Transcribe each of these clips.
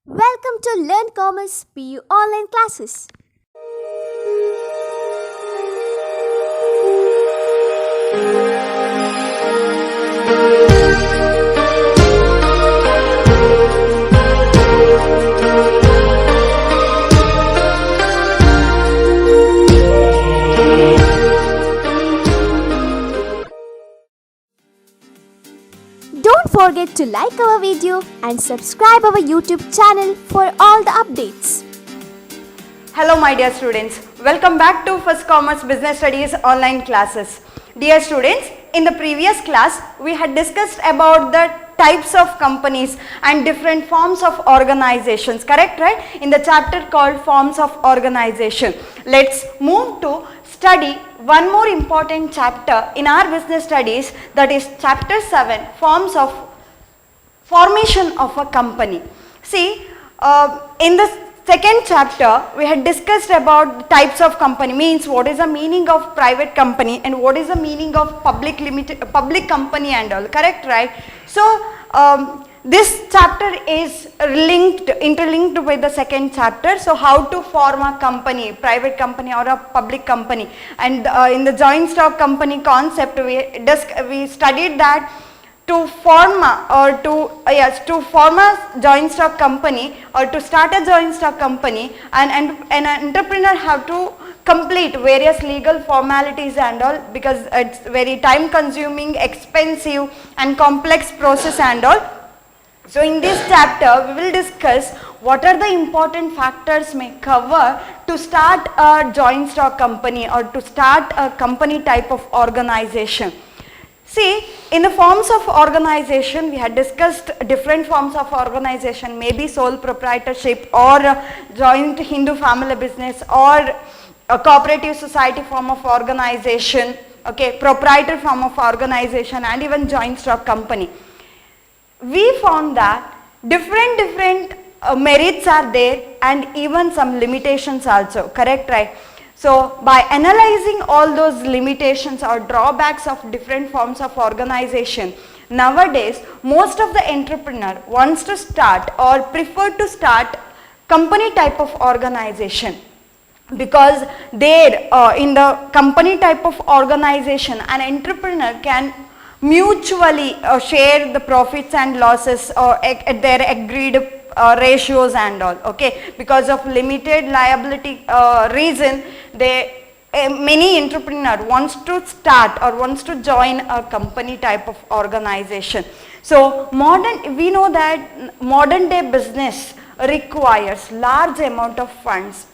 Welcome to Learn Commerce PU online classes. Don't forget to like our video and subscribe our YouTube channel for all the updates. Hello my dear students, welcome back to First Commerce Business Studies online classes. Dear students, in the previous class we had discussed about the types of companies and different forms of organizations, correct, right? In the chapter called Forms of Organization. Let's move to study one more important chapter in our business studies, that is chapter 7, Forms of Formation of a Company. See, in the second chapter we had discussed about types of company, means what is the meaning of private company and what is the meaning of public company and all, correct, right? So this chapter is interlinked with the second chapter. So how to form a company, private company or a public company, and in the joint stock company concept we studied that to form a joint stock company or to start a joint stock company, and an entrepreneur have to complete various legal formalities and all, because it's very time consuming, expensive and complex process and all. So in this chapter we will discuss what are the important factors may cover to start a joint stock company or to start a company type of organization. See, in the forms of organization we had discussed different forms of organization, maybe sole proprietorship or joint Hindu family business or a cooperative society form of organization, okay, proprietor form of organization and even joint stock company. We found that different merits are there and even some limitations also, correct, right? So by analyzing all those limitations or drawbacks of different forms of organization, nowadays most of the entrepreneur wants to start or prefer to start company type of organization, because there in the company type of organization an entrepreneur can mutually share the profits and losses at their agreed ratios and all, okay. Because of limited liability reason, many entrepreneur wants to start or wants to join a company type of organization. So we know that modern day business requires large amount of funds,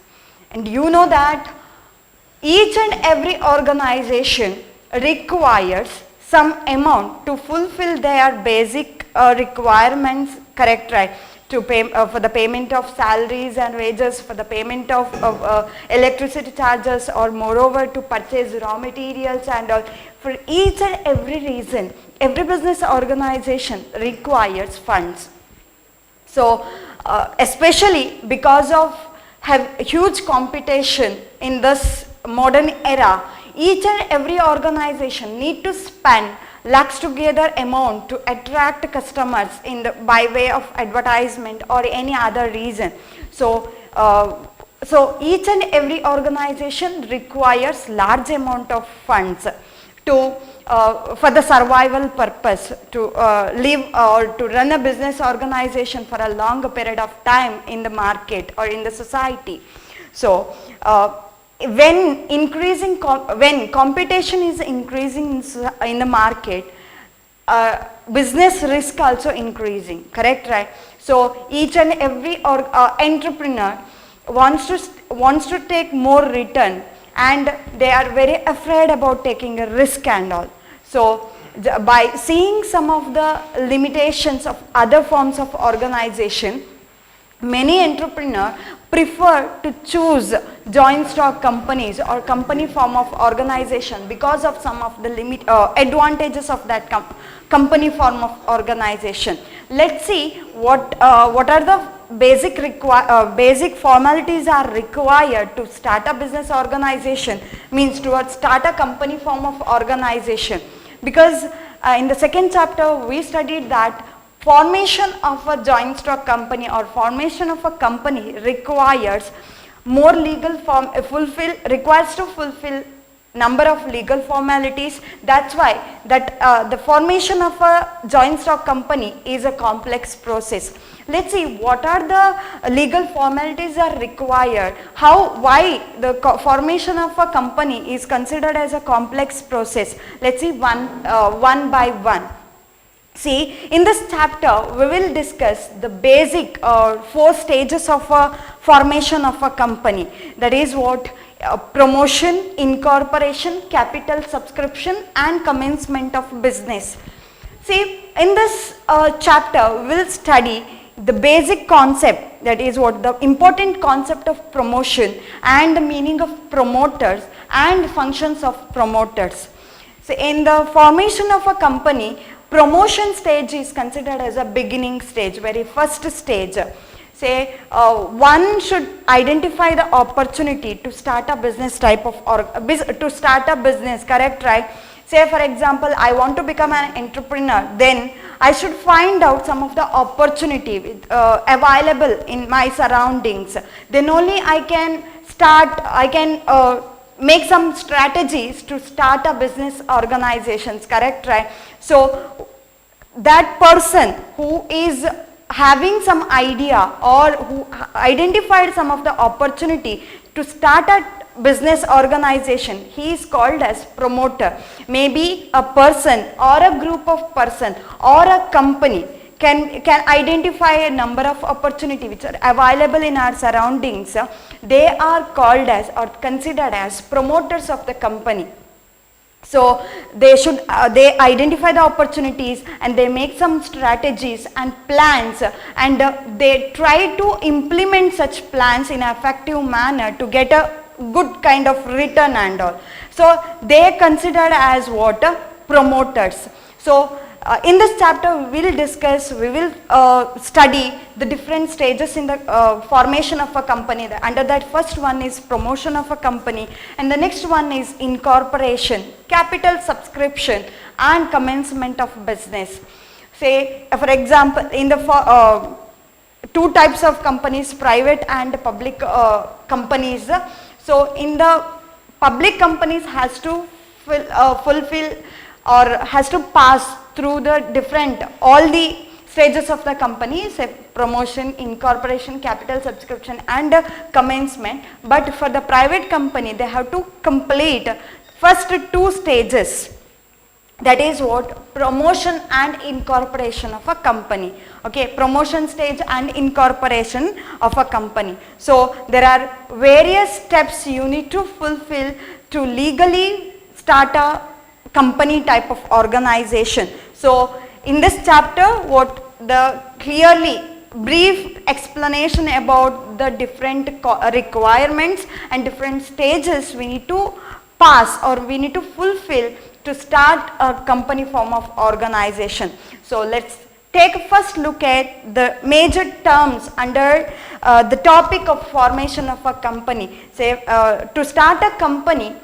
and you know that each and every organization requires some amount to fulfill their basic requirements, correct, right? To pay for the payment of salaries and wages, for the payment of electricity charges, or moreover to purchase raw materials and all. For each and every reason, every business organization requires funds. So especially because of huge competition in this modern era, each and every organization need to spend lakhs together amount to attract customers by way of advertisement or any other reason. So each and every organization requires large amount of funds to for the survival purpose, to live or to run a business organization for a long period of time in the market or in the society. So when competition is increasing in the market, business risk also increasing, correct, right? So each and every entrepreneur wants to take more return, and they are very afraid about taking a risk and all. So by seeing some of the limitations of other forms of organization, many entrepreneurs prefer to choose joint stock companies or company form of organization because of some of the advantages of that company form of organization. Let's see what are the basic formalities are required to start a business organization, means to start a company form of organization. Because in the second chapter we studied that formation of a joint stock company or formation of a company requires more legal requires to fulfill number of legal formalities. That's why the formation of a joint stock company is a complex process. Let's see what are the legal formalities are required, why the formation of a company is considered as a complex process. Let's see one by one. See, in this chapter we will discuss the basic 4 stages of a formation of a company. That is what? Promotion, incorporation, capital subscription and commencement of business. See, in this chapter we will study the basic concept, that is what? The important concept of promotion and the meaning of promoters and functions of promoters. So, in the formation of a company, promotion stage is considered as a beginning stage, very first stage. Say one should identify the opportunity to start a business type of to start a business, correct, right? Say for example, I want to become an entrepreneur, then I should find out some of the opportunity available in my surroundings. Then only I can make some strategies to start a business organizations, correct, right? So that person who is having some idea or who identified some of the opportunity to start a business organization, he is called as promoter. Maybe a person or a group of person or a company can identify a number of opportunity which are available in our surroundings. They are called as or considered as promoters of the company. So they identify the opportunities and they make some strategies and plans, and they try to implement such plans in an effective manner to get a good kind of return and all. So they are considered as what? Promoters. So in this chapter we will study the different stages in the formation of a company. Under that, first one is promotion of a company, and the next one is incorporation, capital subscription and commencement of business. Say for example, in the 2 types of companies, private and public companies. So in the public companies has to fulfill or has to pass through the all the stages of the company, say promotion, incorporation, capital subscription and commencement. But for the private company, they have to complete first 2 stages. That is what? Promotion and incorporation of a company. Okay, promotion stage and incorporation of a company. So there are various steps you need to fulfill to legally start a company type of organization. So in this chapter, what the clearly brief explanation about the different requirements and different stages we need to pass or we need to fulfill to start a company form of organization. So let's take a first look at the major terms under the topic of formation of a company. Say to start a company,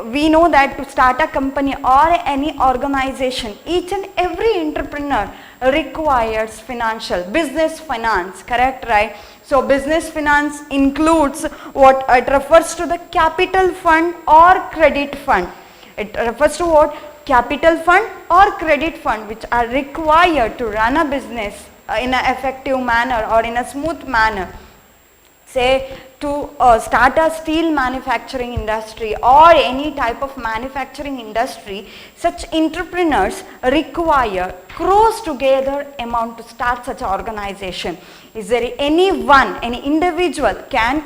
we know that to start a company or any organization, each and every entrepreneur requires business finance, correct, right? So business finance includes what it refers to the capital fund or credit fund. It refers to what? Capital fund or credit fund, which are required to run a business in an effective manner or in a smooth manner. Say to start a steel manufacturing industry or any type of manufacturing industry, such entrepreneurs require crores together amount to start such an organization. Is there any individual can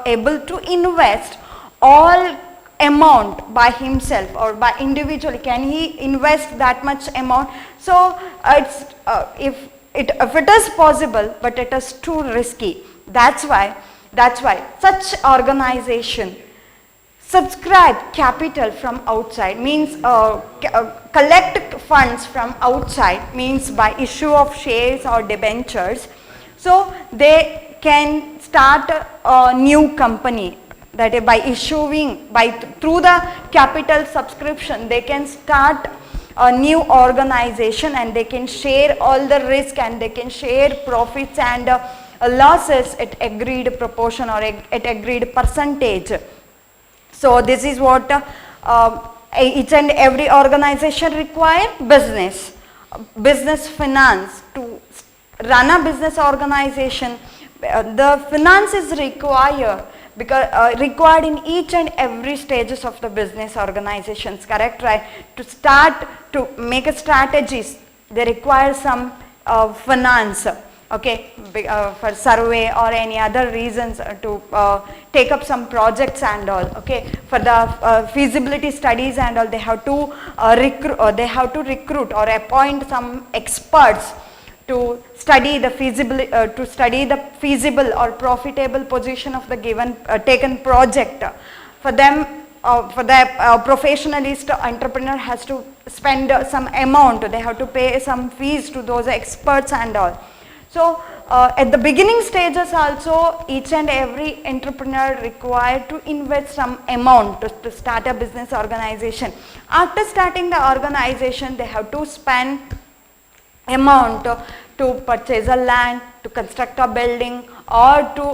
able to invest all amount by himself or by individually? Can he invest that much amount? So it's if it is possible, but it is too risky. That's why such organization subscribe capital from outside, means collect funds from outside, means by issue of shares or debentures. So they can start a new company, that is by issuing through the capital subscription they can start a new organization, and they can share all the risk and they can share profits and losses at agreed proportion or at agreed percentage. So this is what each and every organization require: business finance. To run a business organization, the finance is required required in each and every stages of the business organizations, correct, right? To make a strategies, they require some finance, okay, for survey or any other reasons, to take up some projects and all, okay. For the feasibility studies and all, they have to recruit or appoint some experts to study the feasible or profitable position of the given taken project. For them, for the professionalist entrepreneur has to spend some amount, they have to pay some fees to those experts and all. So at the beginning stages also, each and every entrepreneur required to invest some amount to start a business organization. After starting the organization, they have to spend amount to purchase a land, to construct a building, or to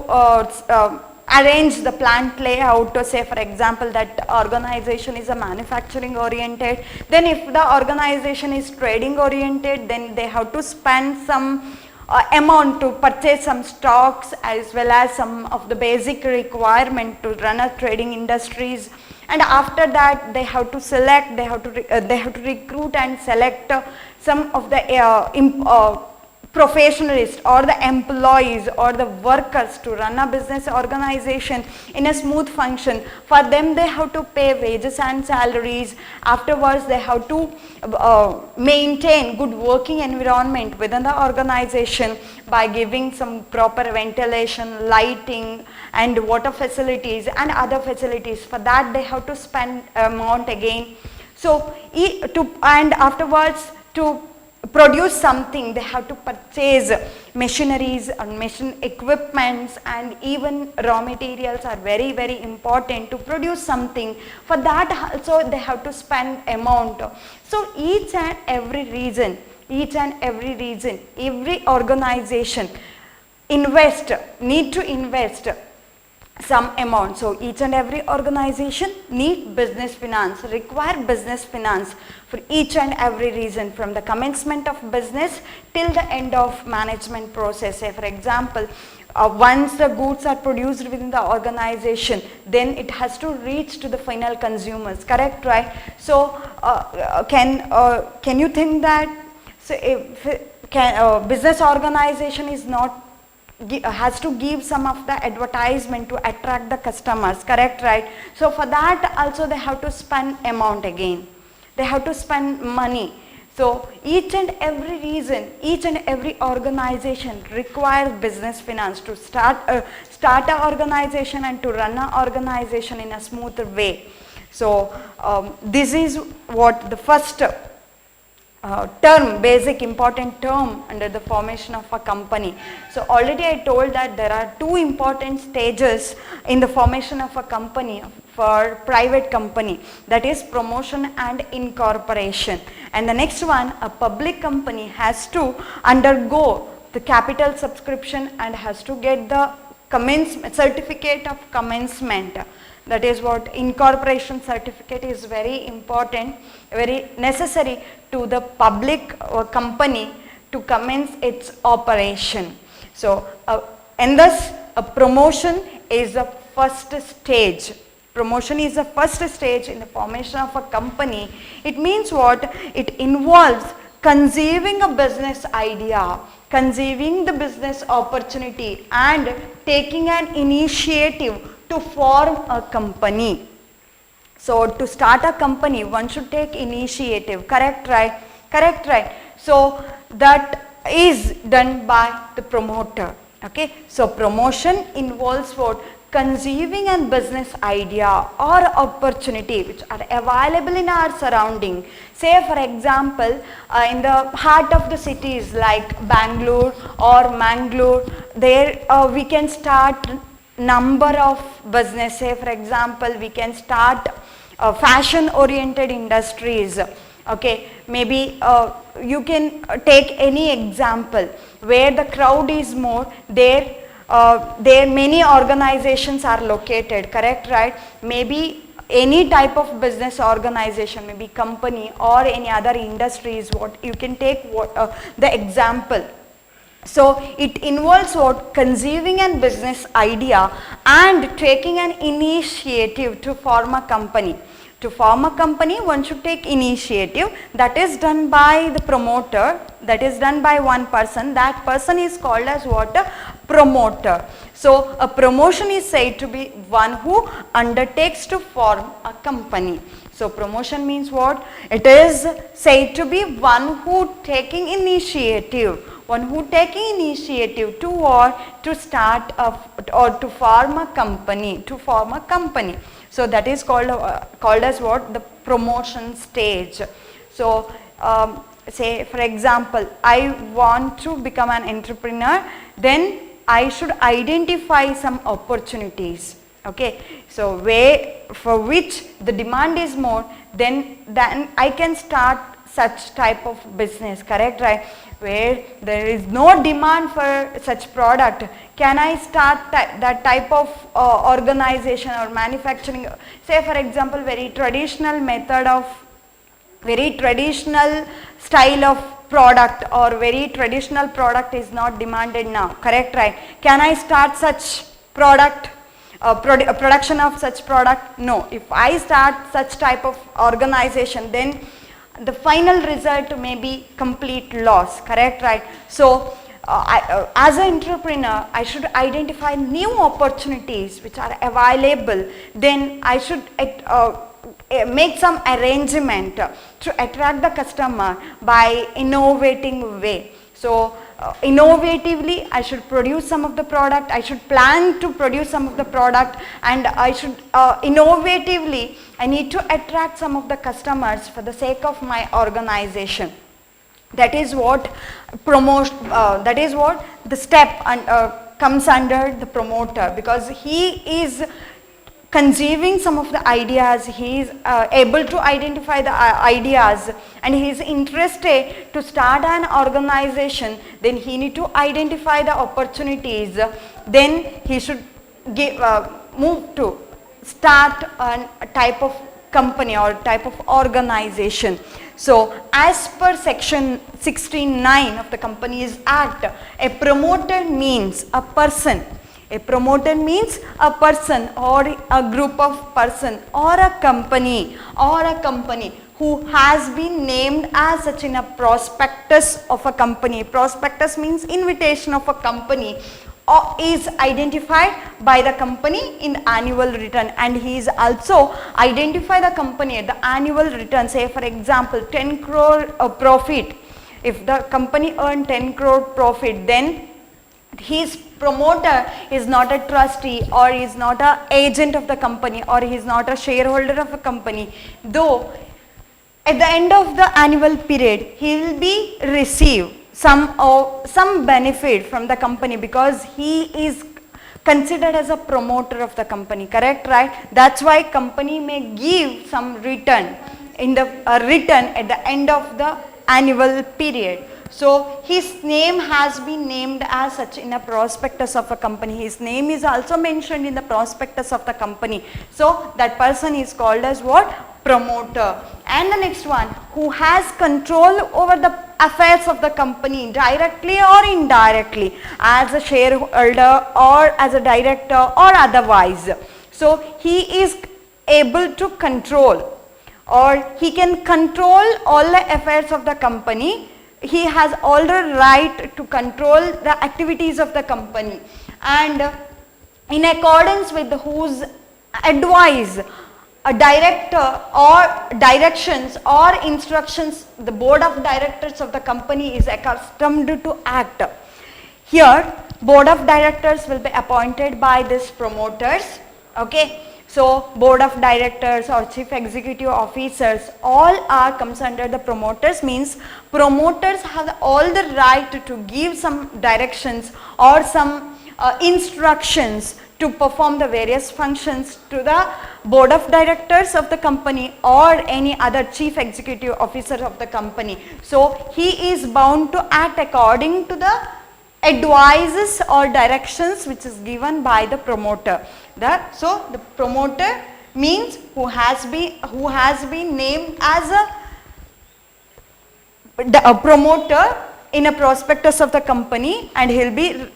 arrange the plant layout. To say, for example, that organization is a manufacturing oriented, then if the organization is trading oriented, then they have to spend some amount to purchase some stocks as well as some of the basic requirement to run a trading industries. And after that, they have to select, they have to recruit and select some of the professionalists or the employees or the workers to run a business organization in a smooth function. For them, they have to pay wages and salaries. Afterwards, they have to maintain good working environment within the organization by giving some proper ventilation, lighting and water facilities and other facilities. For that, they have to spend amount again. So, and afterwards, to produce something, they have to purchase machineries and machine equipments, and even raw materials are very, very important to produce something. For that also they have to spend amount. So each and every reason, every organization need to invest some amount. So each and every organization need business finance, require business finance for each and every reason, from the commencement of business till the end of management process. Say for example, once the goods are produced within the organization, then it has to reach to the final consumers, correct, right? So can you think that, so if business organization is not has to give some of the advertisement to attract the customers, correct, right? So for that also they have to spend amount again, they have to spend money. So each and every reason, each and every organization requires business finance to start an organization and to run an organization in a smoother way. So this is what the first term, basic important term under the formation of a company. So already I told that there are two important stages in the formation of a company for private company, that is promotion and incorporation. And the next one, a public company has to undergo the capital subscription and has to get the certificate of commencement. That is what incorporation certificate is very important, very necessary to the public company to commence its operation. So, and thus a promotion is the first stage. Promotion is the first stage in the formation of a company. It means what? It involves conceiving a business idea, conceiving the business opportunity and taking an initiative to form a company. So to start a company, one should take initiative, correct, right? Correct, right? So that is done by the promoter, okay? So promotion involves what? Conceiving a business idea or opportunity which are available in our surrounding. Say for example, in the heart of the cities like Bangalore or Mangalore, there we can start number of business. Say for example, we can start fashion oriented industries, Okay, maybe you can take any example where the crowd is more, there many organizations are located, correct, right? Maybe any type of business organization, maybe company or any other industry is what you can take the example. So it involves what? Conceiving a business idea and taking an initiative to form a company. To form a company, one should take initiative. That is done by the promoter, that is done by one person. That person is called as what? A promoter. So a promotion is said to be one who undertakes to form a company. So promotion means what? It is said to be one who taking initiative. One who taking initiative to or to start or to form a company, to form a company. So that is called as what? The promotion stage. So say for example, I want to become an entrepreneur, then I should identify some opportunities. Okay, so for which the demand is more, then I can start such type of business, correct, right? Where there is no demand for such product, can I start that type of organization or manufacturing? Say for example, very traditional style of product or very traditional product is not demanded now, correct, right? Can I start such product? Production of such product? No. If I start such type of organization, then the final result may be complete loss, correct, right? So as an entrepreneur, I should identify new opportunities which are available. Then I should make some arrangement to attract the customer by innovating way. So innovatively I should produce some of the product, I should plan to produce some of the product, and I should innovatively I need to attract some of the customers for the sake of my organization. That is what that is what the step comes under the promoter, because he is conceiving some of the ideas, he is able to identify the ideas, and he is interested to start an organization. Then he need to identify the opportunities, then he should move to start a type of company or type of organization. So as per section 16(9) of the Companies Act, a promoter means a person. A promoter means a person or a group of person or a company who has been named as such in a prospectus of a company. Prospectus means invitation of a company, or is identified by the company in annual return, and he is also identify the company at the annual return. Say for example 10 crore profit, if the company earned 10 crore profit, then his promoter is not a trustee or is not an agent of the company or he is not a shareholder of a company, though at the end of the annual period he will be receive some benefit from the company, because he is considered as a promoter of the company, correct, right? That's why company may give some return in the return at the end of the annual period. So his name has been named as such in a prospectus of a company. His name is also mentioned in the prospectus of the company. So that person is called as what? Promoter. And the next one, who has control over the affairs of the company directly or indirectly, as a shareholder or as a director or otherwise. So he is able to control, or he can control all the affairs of the company. He has all the right to control the activities of the company, and in accordance with whose advice, a director or directions or instructions, the board of directors of the company is accustomed to act. Here board of directors will be appointed by these promoters. Okay, so board of directors or chief executive officers all comes under the promoters. Means promoters have all the right to give some directions or some instructions to perform the various functions to the board of directors of the company or any other chief executive officer of the company. So he is bound to act according to the advices or directions which is given by the promoter. So the promoter means who has been named as a promoter in a prospectus of the company, and he will be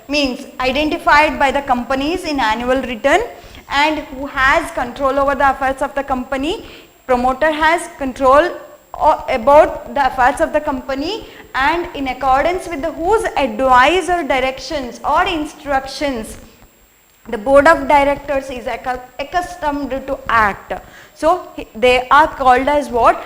means identified by the companies in annual return, and who has control over the affairs of the company. Promoter has control about the affairs of the company, and in accordance with whose advice or directions or instructions the board of directors is accustomed to act. So they are called as what?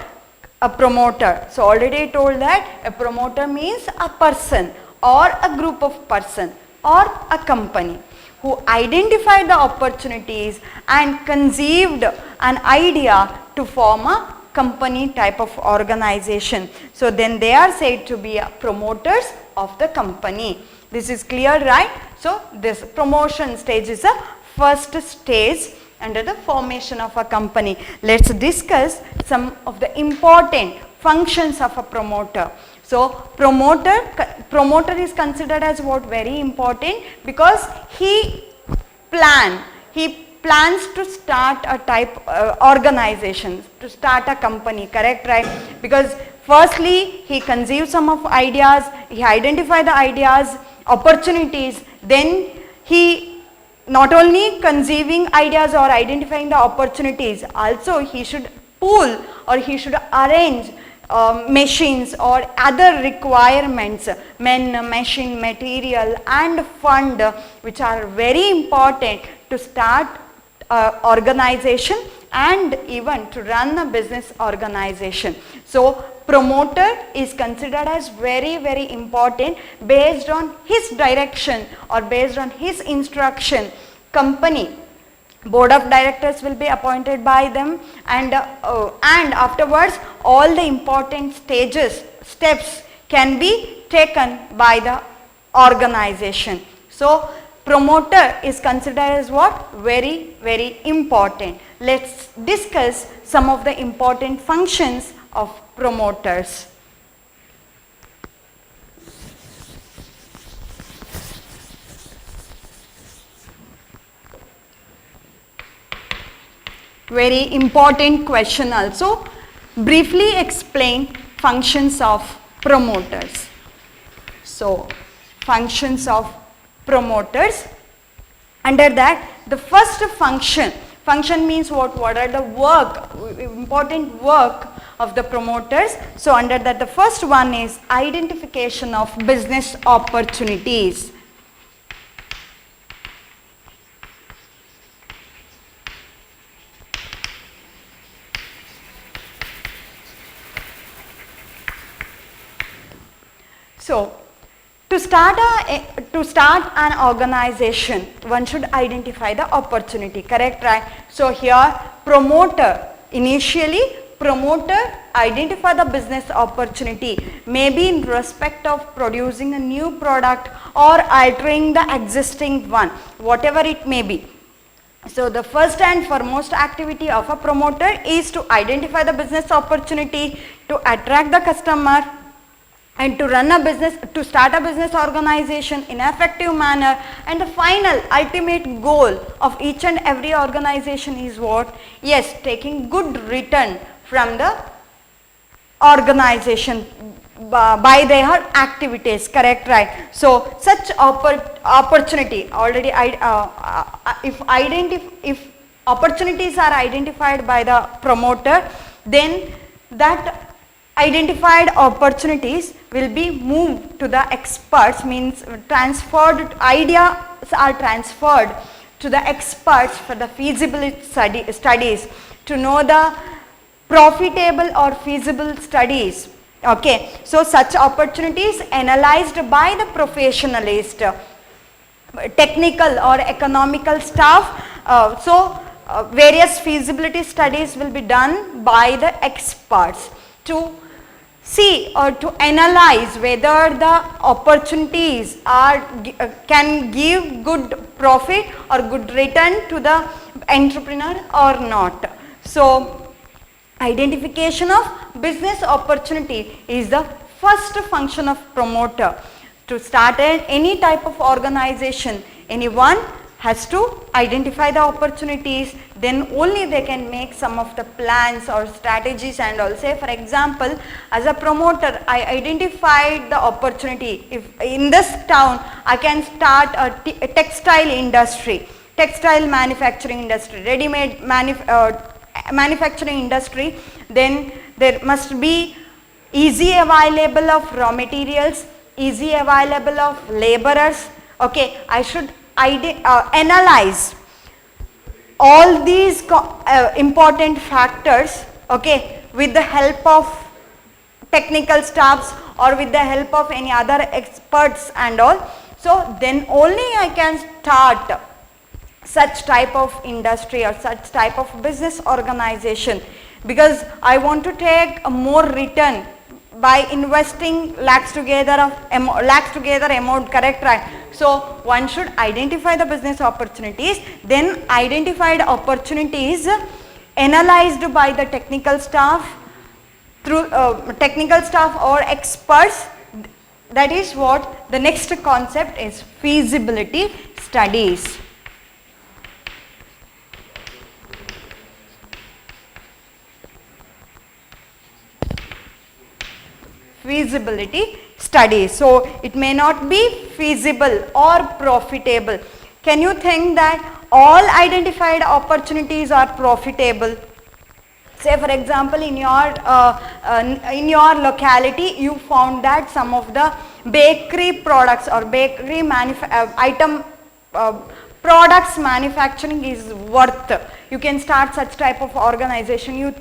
A promoter. So already I told that a promoter means a person or a group of person or a company who identified the opportunities and conceived an idea to form a company type of organization. So then they are said to be promoters of the company. This is clear, right? So this promotion stage is a first stage under the formation of a company. Let's discuss some of the important functions of a promoter. So promoter is considered as what? Very important, because he plans to start a type organization, to start a company, correct, right? Because firstly he conceives some of ideas, he identifies the ideas, opportunities, then he not only conceiving ideas or identifying the opportunities, also he should pool or he should arrange machines or other requirements, men, machine, material and fund, which are very important to start organization and even to run a business organization. So promoter is considered as very, very important. Based on his direction or based on his instruction, company board of directors will be appointed by them, and afterwards all the important steps can be taken by the organization. So promoter is considered as what? Very, very important. Let's discuss some of the important functions of promoters. Very important question also. Briefly explain functions of promoters. So functions of promoters. Under that, the first function means what are the important work of the promoters. So under that, the first one is identification of business opportunities. So to start an organization, one should identify the opportunity, correct, right? So here initially promoter identify the business opportunity, maybe in respect of producing a new product or altering the existing one, whatever it may be. So the first and foremost activity of a promoter is to identify the business opportunity, to attract the customer, and to run a business, to start a business organization in an effective manner. And the final ultimate goal of each and every organization is what? Yes, taking good return from the organization by their activities, correct, right? So such opportunity already if opportunities are identified by the promoter, then that identified opportunities will be moved to the experts, means ideas are transferred to the experts for the feasibility studies to know the profitable or feasible studies. Okay, so such opportunities analyzed by the professionalist, technical or economical staff. Various feasibility studies will be done by the experts to see or to analyze whether the opportunities can give good profit or good return to the entrepreneur or not. So, identification of business opportunity is the first function of promoter. To start any type of organization, anyone has to identify the opportunities, then only they can make some of the plans or strategies and all. Say for example, as a promoter, I identified the opportunity. If in this town I can start a textile industry, textile manufacturing industry, ready-made manufacturing industry, then there must be easy available of raw materials, easy available of laborers. Okay, I should analyze all these important factors, okay, with the help of technical staffs or with the help of any other experts and all. So then only I can start such type of industry or such type of business organization, because I want to take a more return by investing lakhs together amount, correct, right? So one should identify the business opportunities, then identified opportunities analyzed by the technical staff through technical staff or experts. That is what the next concept is, feasibility studies. Feasibility studies. So it may not be feasible or profitable. Can you think that all identified opportunities are profitable? Say for example, in your locality you found that some of the bakery products or bakery products manufacturing is worth. You can start such type of organization. You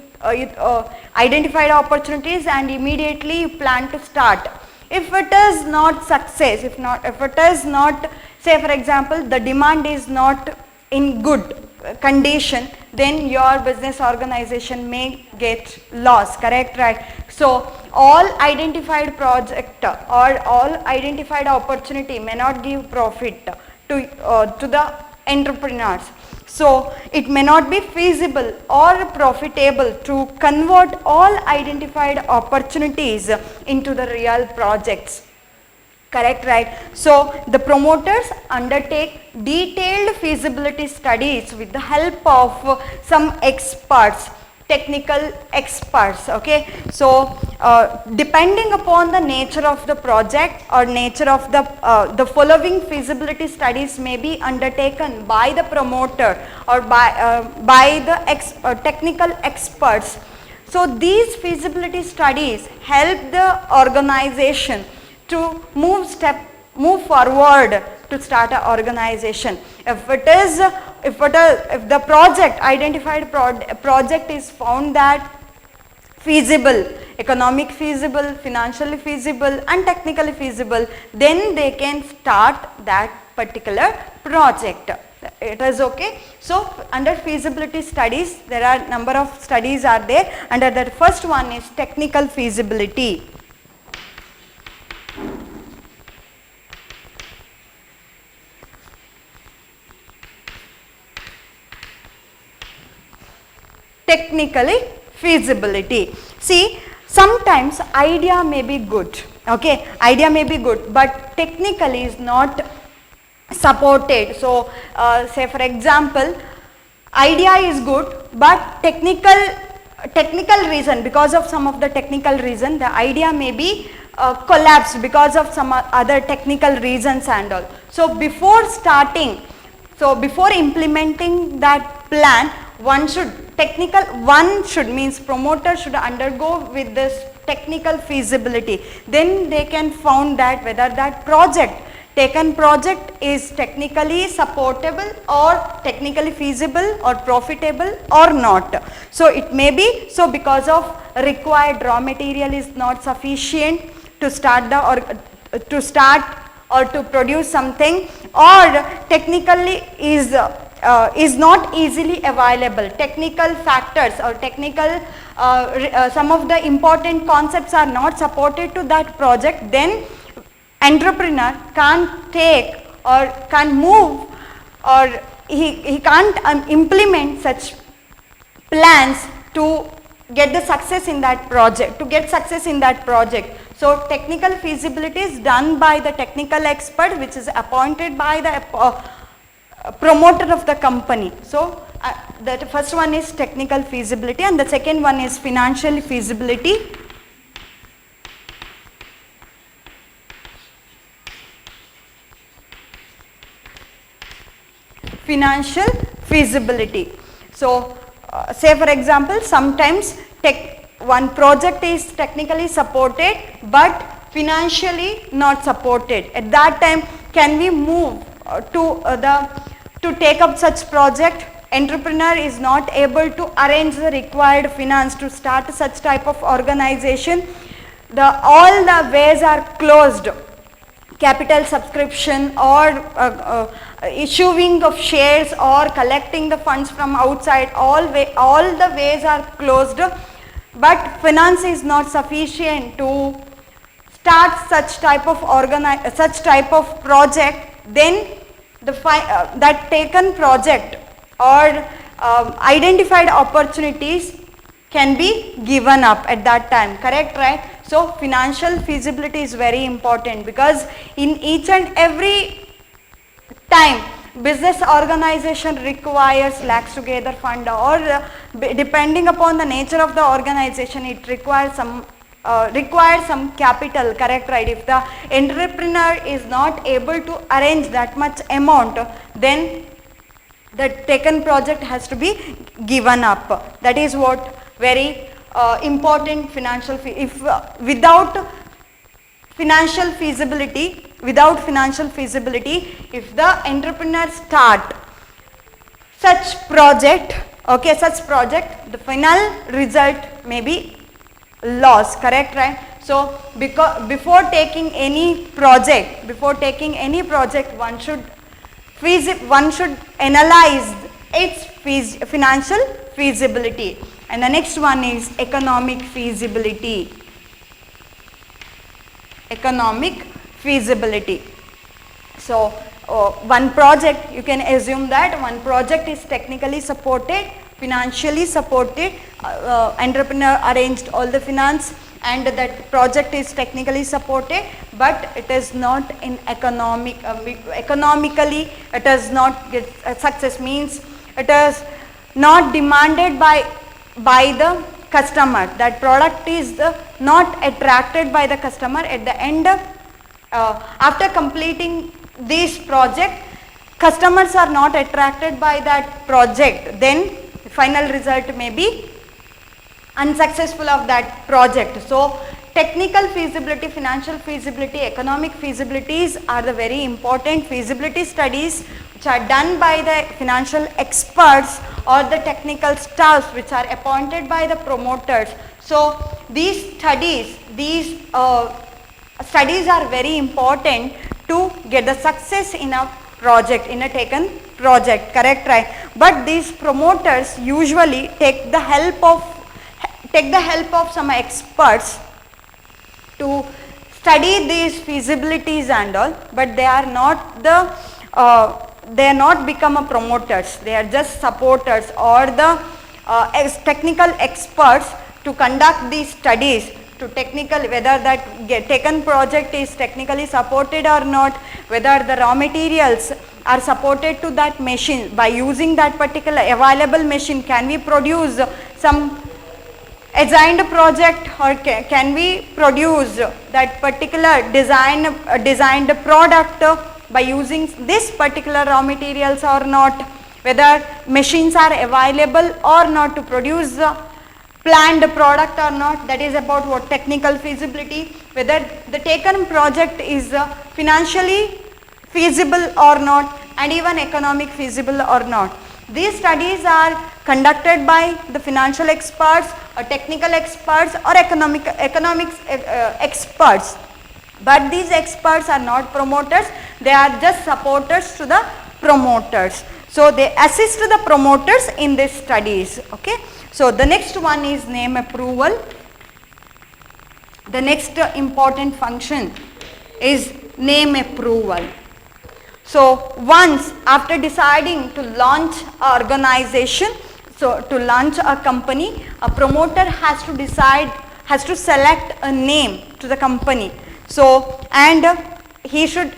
identified opportunities and immediately you plan to start. If it is not success, if it is not, say for example, the demand is not in good condition, then your business organization may get lost, correct, right? So all identified project or all identified opportunity may not give profit to the entrepreneurs. So it may not be feasible or profitable to convert all identified opportunities into the real projects, correct, right? So the promoters undertake detailed feasibility studies with the help of some experts, technical experts, okay. So depending upon the nature of the project or nature of the following feasibility studies may be undertaken by the promoter or by the technical experts. So these feasibility studies help the organization to move forward to start an organization. If the project, identified project is found that feasible, economic feasible, financially feasible and technically feasible, then they can start that particular project. It is okay. So under feasibility studies, there are number of studies are there. Under the first one is technical feasibility. Technically feasibility. See, sometimes idea may be good, okay, idea may be good, but technically is not supported. So say for example, idea is good, but technical reason, because of some of the technical reason, the idea may be collapsed because of some other technical reasons and all. So before starting, so before implementing that plan, means promoter should undergo with this technical feasibility. Then they can found that whether that taken project is technically supportable or technically feasible or profitable or not. So it may be, so because of required raw material is not sufficient to start or to produce something, or technically is is not easily available. Technical factors or technical some of the important concepts are not supported to that project, then entrepreneur can't take or can move, or he can't implement such plans to get the success in that project, So technical feasibility is done by the technical expert, which is appointed by the promoter of the company. So the first one is technical feasibility and the second one is financial feasibility. Financial feasibility. So say for example, sometimes one project is technically supported but financially not supported. At that time, can we move to take up such project? Entrepreneur is not able to arrange the required finance to start such type of organization. All the ways are closed. Capital subscription or issuing of shares or collecting the funds from outside, all the ways are closed, but finance is not sufficient to start such type of project. Then that taken project or identified opportunities can be given up at that time, correct, right? So financial feasibility is very important, because in each and every time business organization requires lakhs together fund, or depending upon the nature of the organization, it requires some capital, correct, right? If the entrepreneur is not able to arrange that much amount, then the taken project has to be given up. That is what very important financial without financial feasibility, if the entrepreneur start such project, the final result may be loss, correct, right? So before taking any project, one should analyze its financial feasibility. And the next one is economic feasibility. So one project, you can assume that one project is technically supported, financially supported, entrepreneur arranged all the finance and that project is technically supported, but it is not in economically it does not get success, means it is not demanded by the customer. That product is not attracted by the customer. At the end, after completing this project, customers are not attracted by that project, then final result may be unsuccessful of that project. So technical feasibility, financial feasibility, economic feasibilities are the very important feasibility studies which are done by the financial experts or the technical staffs which are appointed by the promoters. So these studies are very important to get the success in a project, in a taken project, correct, right? But these promoters usually take the help of some experts to study these feasibilities and all, but they are not become a promoters. They are just supporters or the technical experts to conduct these studies, to technical, whether that taken project is technically supported or not, whether the raw materials are supported to that machine. By using that particular available machine, can we produce some assigned project, or can we produce that particular designed product by using this particular raw materials or not, whether machines are available or not to produce planned product or not. That is about what technical feasibility, whether the taken project is financially feasible or not and even economic feasible or not. These studies are conducted by the financial experts or technical experts or economics experts, but these experts are not promoters, they are just supporters to the promoters. So they assist the promoters in these studies. Okay. So the next one is name approval. The next important function is name approval. So once after deciding to launch an organization, so to launch a company, a promoter has to select a name to the company. So and he should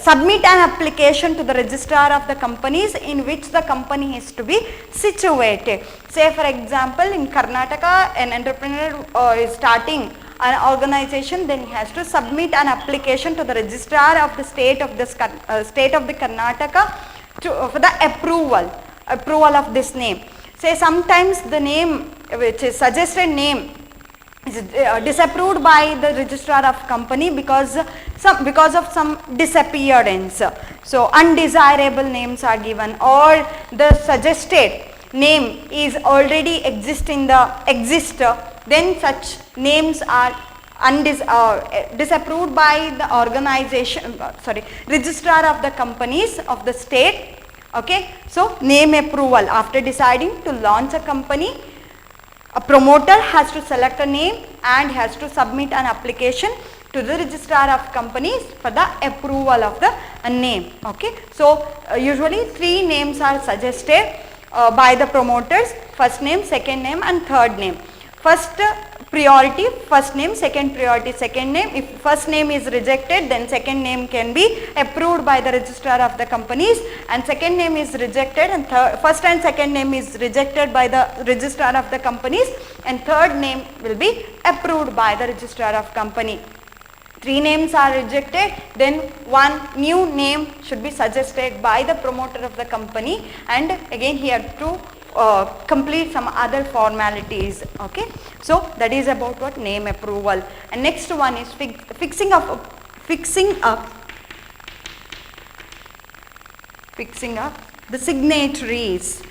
submit an application to the registrar of the companies in which the company is to be situated. Say for example, in Karnataka, an entrepreneur is starting an organization, then he has to submit an application to the registrar of the state of the Karnataka for the approval of this name. Say sometimes the name which is suggested name is disapproved by the registrar of company because of some disappearance. So undesirable names are given, or the suggested name is already exist, then such names are disapproved by the organization, registrar of the companies of the state. Okay. So name approval, after deciding to launch a company, a promoter has to select a name and has to submit an application to the registrar of companies for the approval of the name. Okay. So usually 3 names are suggested by the promoters: first name, second name and third name. First priority first name, second priority second name. If first name is rejected, then second name can be approved by the registrar of the companies, and second name is rejected and first and second name is rejected by the registrar of the companies, and third name will be approved by the registrar of company. 3 names are rejected, then one new name should be suggested by the promoter of the company, and again he had to complete some other formalities. Okay. So that is about what name approval. And next one is fixing up the signatories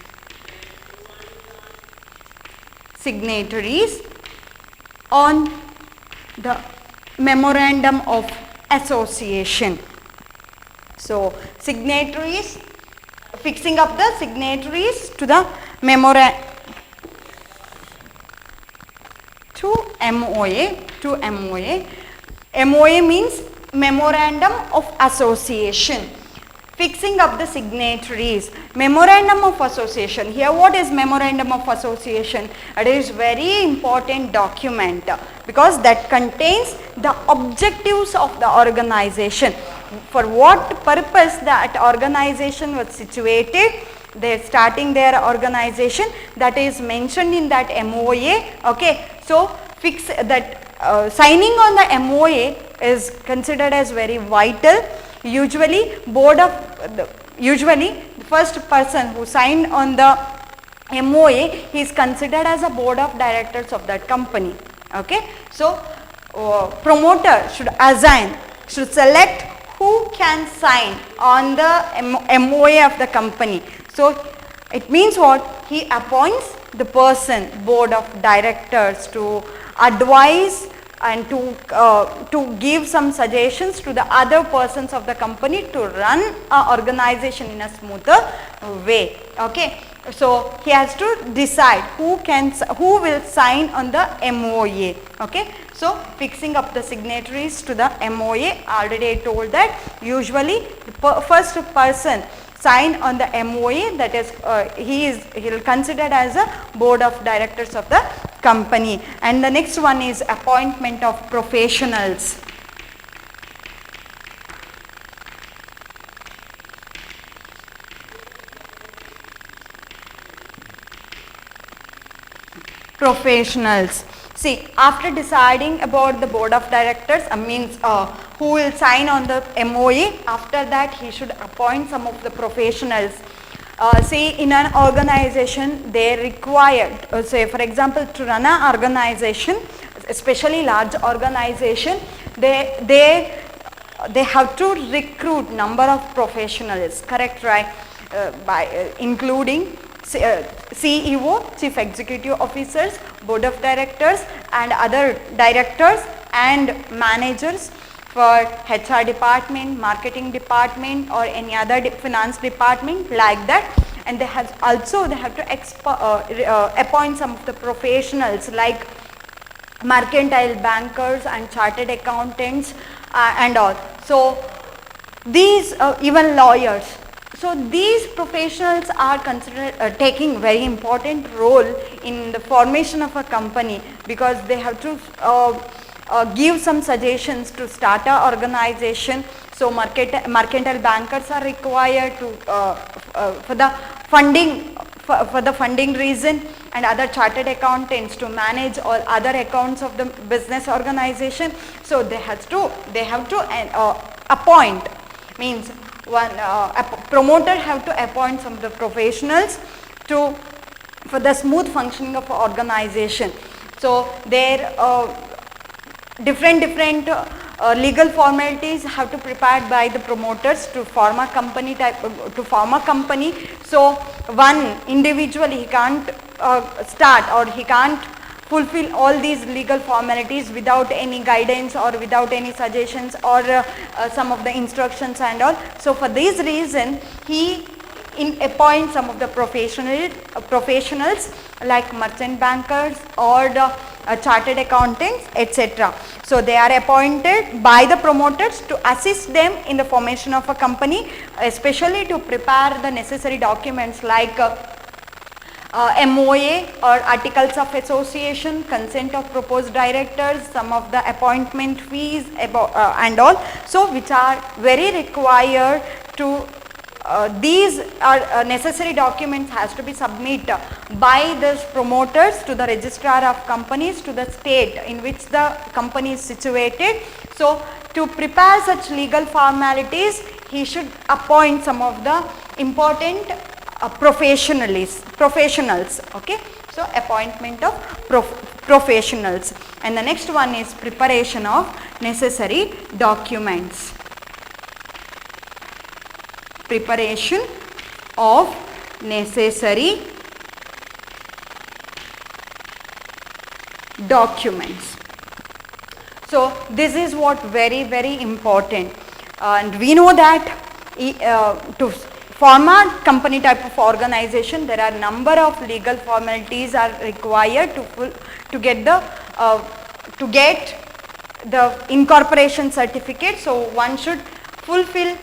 on the memorandum of association. So signatories, fixing up the signatories to the MOA. MOA means Memorandum of Association. Fixing up the signatories. Memorandum of Association. Here what is Memorandum of Association? It is very important document because that contains the objectives of the organization. For what purpose that organization was situated, they are starting their organization, that is mentioned in that MOA. Okay. So fix that signing on the MOA is considered as very vital. Usually the first person who signed on the MOA, he is considered as a board of directors of that company. Okay. So promoter should select who can sign on the MOA of the company. So it means what? He appoints the person, board of directors, to advise and to give some suggestions to the other persons of the company to run an organization in a smoother way. Okay. So he has to decide who will sign on the MOA. Okay. So fixing up the signatories to the MOA, already I told that usually the first person sign on the MOA, that is he will considered as a board of directors of the company. And the next one is appointment of professionals. See, after deciding about the board of directors, means who will sign on the MOA, after that he should appoint some of the professionals. See, in an organization they required, say for example, to run an organization, especially large organization, they have to recruit number of professionals, correct, right? Including CEO, Chief Executive Officers, Board of Directors and other directors and managers. for HR department, marketing department or any other finance department like that. And they have to appoint some of the professionals like mercantile bankers and chartered accountants and all. So these even lawyers. So these professionals are considered taking very important role in the formation of a company, because they have to give some suggestions to start a organization. So mercantile bankers are required to for the funding reason, and other chartered accountants to manage all other accounts of the business organization. So they have to appoint, means one promoter have to appoint some of the professionals for the smooth functioning of organization. So there different legal formalities have to prepared by the promoters to form a company So one individual, he can't start, or he can't fulfill all these legal formalities without any guidance or without any suggestions or some of the instructions and all. So for this reason, he appoint some of the professionals like merchant bankers or the chartered accountants, etc. So they are appointed by the promoters to assist them in the formation of a company, especially to prepare the necessary documents like MOA or articles of association, consent of proposed directors, some of the appointment fees and all. So which are very required to these are necessary documents has to be submitted by the promoters to the registrar of companies to the state in which the company is situated. So to prepare such legal formalities, he should appoint some of the important professionals. Okay, so appointment of professionals. And the next one is preparation of necessary documents. Preparation of necessary documents. So this is what very important, and we know that to form a company type of organization, there are number of legal formalities are required to get the incorporation certificate. So one should fulfill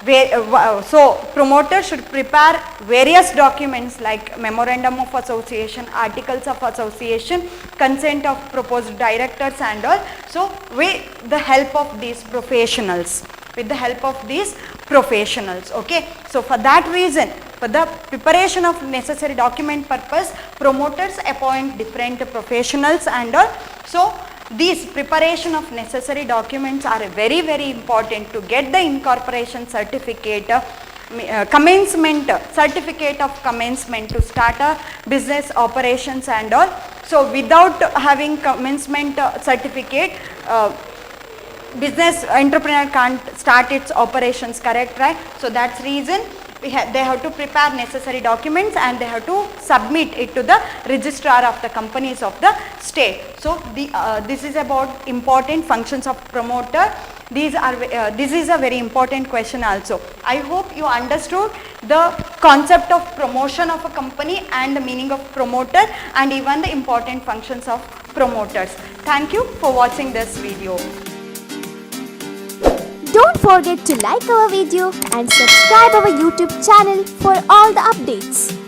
so promoter should prepare various documents like memorandum of association, articles of association, consent of proposed directors and all. So with the help of these professionals, okay. So for that reason, for the preparation of necessary document purpose, promoters appoint different professionals and all. So these preparation of necessary documents are very important to get the incorporation certificate, certificate of commencement to start a business operations and all. So without having commencement certificate, business entrepreneur can't start its operations, correct, right? So that's reason they have to prepare necessary documents and they have to submit it to the registrar of the companies of the state. So this is about important functions of promoter. This is a very important question also. I hope you understood the concept of promotion of a company and the meaning of promoter and even the important functions of promoters. Thank you for watching this video. Don't forget to like our video and subscribe our YouTube channel for all the updates.